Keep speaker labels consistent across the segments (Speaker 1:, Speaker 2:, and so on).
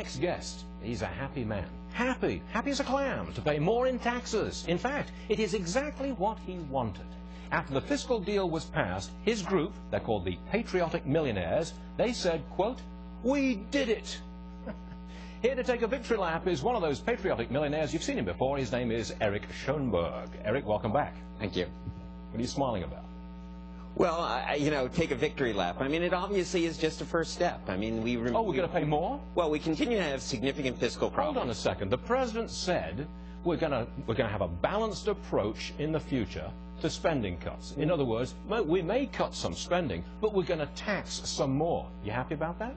Speaker 1: next guest, he's a happy man. Happy as a clam to pay more in taxes. In fact, it is exactly what he wanted. After the fiscal deal was passed, his group, they're called the Patriotic Millionaires, they said, quote, "We did it." Here to take a victory lap is one of those patriotic millionaires. You've seen him before. His name is Eric Schoenberg. Eric, welcome back.
Speaker 2: Thank you.
Speaker 1: What are you smiling about?
Speaker 2: Well, you know, take a victory lap. I mean, it obviously is just a first step. I mean, we're
Speaker 1: going to pay more?
Speaker 2: Well, we continue to have significant fiscal problems.
Speaker 1: Hold on a second. The president said we're going to have a balanced approach in the future to spending cuts. In other words, we may cut some spending, but we're going to tax some more. You happy about that?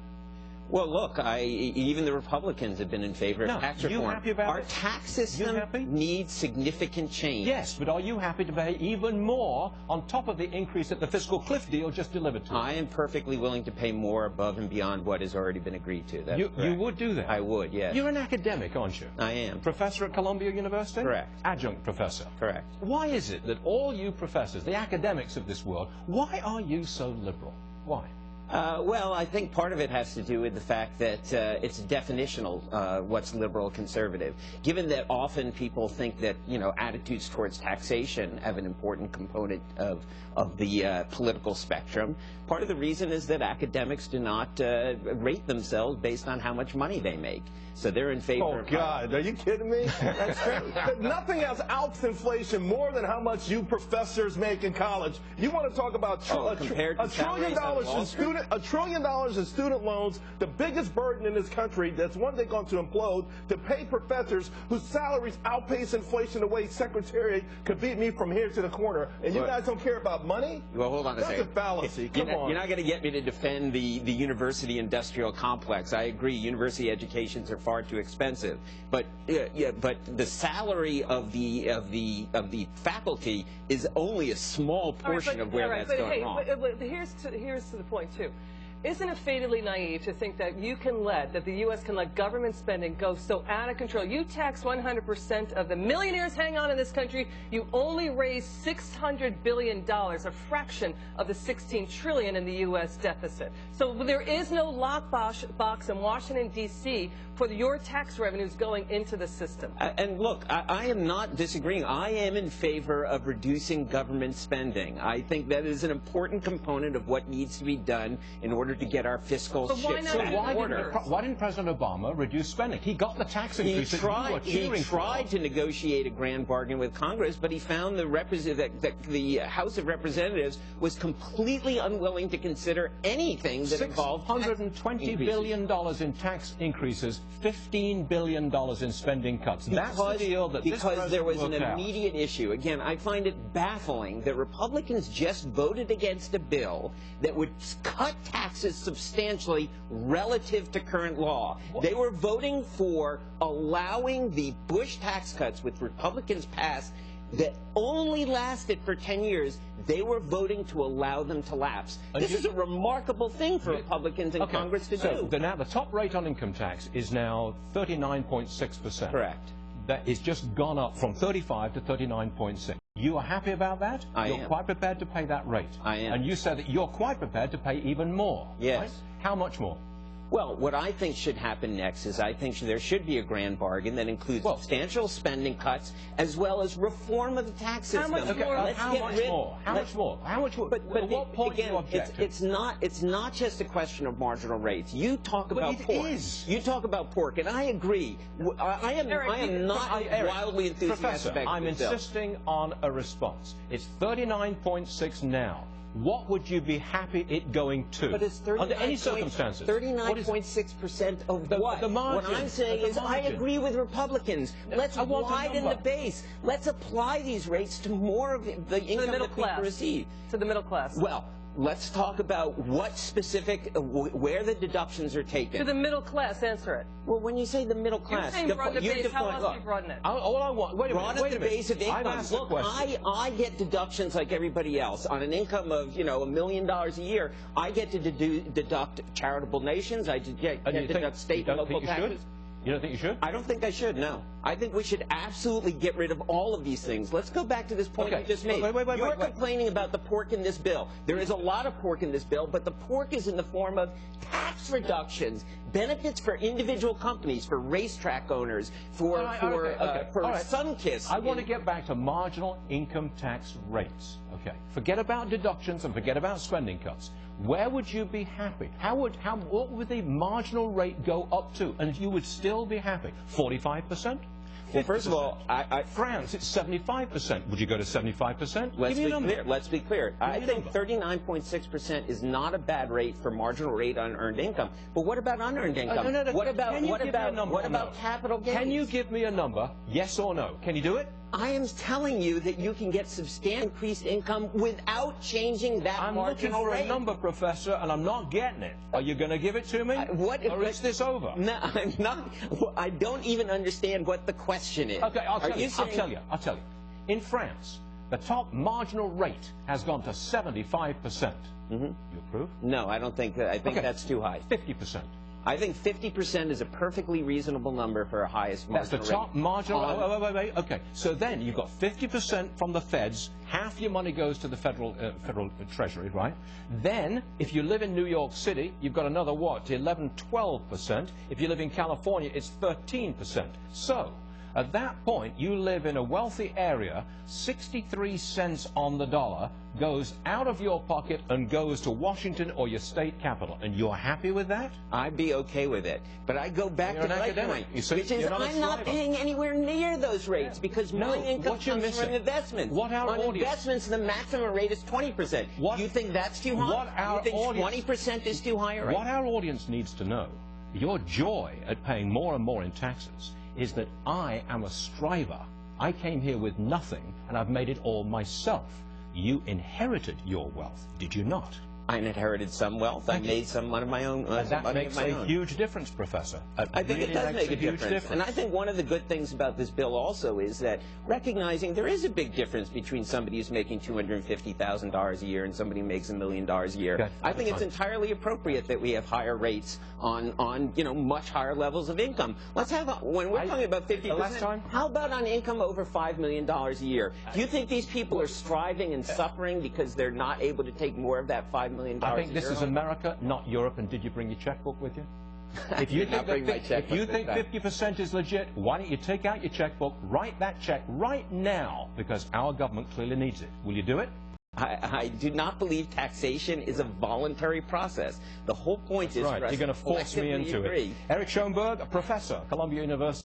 Speaker 2: Well, look, even the Republicans have been in favor of tax reform.
Speaker 1: You happy about
Speaker 2: Our tax system needs significant change.
Speaker 1: Yes, but are you happy to pay even more on top of the increase that the fiscal cliff deal just delivered to us?
Speaker 2: I am perfectly willing to pay more above and beyond what has already been agreed to. That's
Speaker 1: you would do that?
Speaker 2: I would, yes.
Speaker 1: You're an academic, aren't you?
Speaker 2: I am.
Speaker 1: Professor at Columbia University?
Speaker 2: Correct.
Speaker 1: Adjunct professor?
Speaker 2: Correct.
Speaker 1: Why is it that all you professors, the academics of this world, why are you so liberal? Why?
Speaker 2: Well, I think part of it has to do with the fact that it's definitional what's liberal conservative. Given that often people think that, you know, attitudes towards taxation have an important component of the political spectrum, part of the reason is that academics do not rate themselves based on how much money they make. So they're in favor of...
Speaker 3: Oh, God, are you kidding me? That's true. Nothing else outs inflation more than how much you professors make in college. You want to talk about $1 trillion in student loans, the biggest burden in this country that's one day going to implode, to pay professors whose salaries outpace inflation the way Secretary could beat me from here to the corner. And you guys don't care about money?
Speaker 2: Well, hold on a second.
Speaker 3: That's a fallacy. Come on.
Speaker 2: You're not going to get me to defend the university industrial complex. I agree, university educations are far too expensive, but the salary of the faculty is only a small portion of where that's going wrong.
Speaker 4: But here's to the point too. Isn't it fatally naive to think that the U.S. can let government spending go so out of control? You tax 100% of the millionaires hang on in this country. You only raise $600 billion, a fraction of the $16 trillion in the U.S. deficit. So there is no lockbox in Washington, D.C. for your tax revenues going into the system.
Speaker 2: And look, I am not disagreeing. I am in favor of reducing government spending. I think that is an important component of what needs to be done in order to get our fiscal shit in order.
Speaker 1: Why didn't President Obama reduce spending? He got the tax increase that you were cheering for.
Speaker 2: He tried to negotiate a grand bargain with Congress, but he found that the House of Representatives was completely unwilling to consider anything that involved
Speaker 1: $620 billion in tax increases, $15 billion in spending cuts. That's the deal that
Speaker 2: because there was an immediate issue. Again, I find it baffling that Republicans just voted against a bill that would cut taxes substantially relative to current law. They were voting for allowing the Bush tax cuts, which Republicans passed, that only lasted for 10 years. They were voting to allow them to lapse. This is a remarkable thing for Republicans in Congress to do.
Speaker 1: So now the top rate on income tax is now 39.6%.
Speaker 2: Correct.
Speaker 1: That is just gone up from 35 to 39.6. You are happy about that? You're quite prepared to pay that rate?
Speaker 2: I am.
Speaker 1: And you said that you're quite prepared to pay even more?
Speaker 2: Yes.
Speaker 1: Right? How much more?
Speaker 2: Well, what I think should happen next is I think there should be a grand bargain that includes substantial spending cuts as well as reform of the tax system.
Speaker 4: How much more?
Speaker 1: How much more? How much more? How much more?
Speaker 2: But
Speaker 1: at what point
Speaker 2: again,
Speaker 1: do you object?
Speaker 2: it's not just a question of marginal rates. You talk about pork. You talk about pork, and I agree. I am not wildly enthusiastic.
Speaker 1: Professor, I'm insisting on a response. It's 39.6 now. What would you be happy it going to?
Speaker 2: But it's
Speaker 1: under any circumstances.
Speaker 2: 39.6% of what?
Speaker 1: The margin.
Speaker 2: What I'm saying is I agree with Republicans. Let's widen the base. Let's apply these rates to more of the income that people receive.
Speaker 4: To the middle class.
Speaker 2: Well, let's talk about what specific, where the deductions are taken.
Speaker 4: To the middle class, answer it.
Speaker 2: Well, when you say the middle class,
Speaker 4: you're saying broaden the base. How else do you broaden it?
Speaker 1: All I want, wait a minute,
Speaker 2: broaden the base of income. Look, I get deductions like everybody else. On an income of, $1 million a year, I get to deduct charitable nations. I get to deduct state and local taxes.
Speaker 1: You don't think you should?
Speaker 2: I don't think I should, no. I think we should absolutely get rid of all of these things. Let's go back to this point you just made. You're complaining about the pork in this bill. There is a lot of pork in this bill, but the pork is in the form of tax reductions, benefits for individual companies, for racetrack owners, for Sunkist.
Speaker 1: I want to get back to marginal income tax rates. Okay, forget about deductions and forget about spending cuts. Where would you be happy? What would the marginal rate go up to, and you would still be happy? 45%?
Speaker 2: Well, first of all,
Speaker 1: France, it's 75%. Would you go to 75%?
Speaker 2: Let's be clear. I think 39.6% is not a bad rate for marginal rate on earned income. But what about unearned income? What about capital gains?
Speaker 1: Can you give me a number? Yes or no? Can you do it?
Speaker 2: I am telling you that you can get substantial increased income without changing that marginal rate.
Speaker 1: I'm looking for a number, Professor, and I'm not getting it. Are you going to give it to me? Or is this over?
Speaker 2: No, I'm not. I don't even understand what the question is.
Speaker 1: Okay, I'll tell you. In France, the top marginal rate has gone to 75%. You approve?
Speaker 2: No, I don't think that. I think that's too high.
Speaker 1: 50%.
Speaker 2: I think 50% is a perfectly reasonable number for a highest marginal rate.
Speaker 1: That's the top marginal. Wait. Okay, so then you've got 50% from the feds. Half your money goes to the federal treasury, right? Then, if you live in New York City, you've got another what? 11, 12%. If you live in California, it's 13%. So, at that point, you live in a wealthy area, 63 cents on the dollar goes out of your pocket and goes to Washington or your state capital. And you're happy with that?
Speaker 2: I'd be okay with it. But I go back to my point, which is I'm not paying anywhere near those rates because my income comes from investments. On investments, the maximum rate is 20%. You think that's too high? You think 20% is too high?
Speaker 1: What our audience needs to know, your joy at paying more and more in taxes, is that I am a striver. I came here with nothing, and I've made it all myself. You inherited your wealth, did you not?
Speaker 2: I inherited some wealth. I made some of my own.
Speaker 1: That makes a huge difference, Professor.
Speaker 2: I think it does make a huge difference. And I think one of the good things about this bill also is that recognizing there is a big difference between somebody who's making $250,000 a year and somebody who makes $1 million a year. I think it's entirely appropriate that we have higher rates on much higher levels of income. Let's have when we're talking about 50%. How about on income over $5 million a year? Do you think these people are striving and suffering because they're not able to take more of that $5 million?
Speaker 1: I think this is America, not Europe. And did you bring your checkbook with you? If you think 50% is legit, why don't you take out your checkbook, write that check right now, because our government clearly needs it. Will you do it?
Speaker 2: I do not believe taxation is a voluntary process. The whole point is for us
Speaker 1: you're going to force me into it. Eric Schoenberg, a professor, Columbia University.